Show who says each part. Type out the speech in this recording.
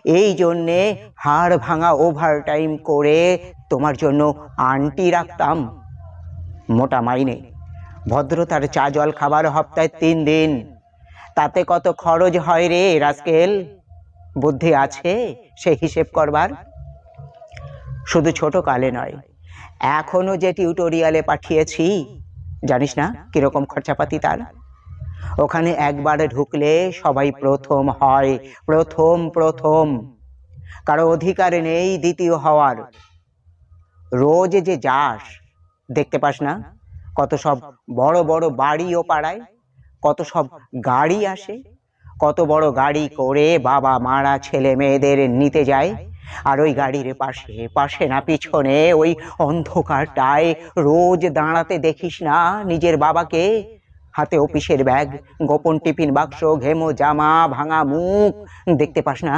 Speaker 1: এই জন্যে হাড় ভাঙা ওভারটাইম করে তোমার জন্য আন্টি রাখতাম। মোটা মাইনে, ভদ্রতার চা জল খাবার হপ্তায় 3 দিন, তাতে কত খরচ হয় রে রাস্কেল? বুদ্ধি আছে সে হিসেব করবার? শুধু ছোট কালে নয়, এখনো যে টিউটোরিয়ালে পাঠিয়েছি, জানিস না কিরকম খরচাপাতি তার? ওখানে একবার ঢুকলে সবাই প্রথম হয়, প্রথম প্রথম, কারো অধিকার নেই দ্বিতীয় হওয়ার। রোজ যে যাস, দেখতে পাস না কত সব বড় বড় বাড়ি ও পাড়ায়, কত সব গাড়ি আসে, কত বড় গাড়ি করে বাবা মারা ছেলে মেয়েদের নিতে যায়, আর ওই গাড়ির পাশে পাশে না পিছনে ওই অন্ধকারটায় রোজ দাঁড়াতে দেখিস না নিজের বাবাকে? হাতে অফিসের ব্যাগ, গোপন টিফিন বাক্স, ঘেমো জামা, ভাঙা মুখ, দেখতে পাস না?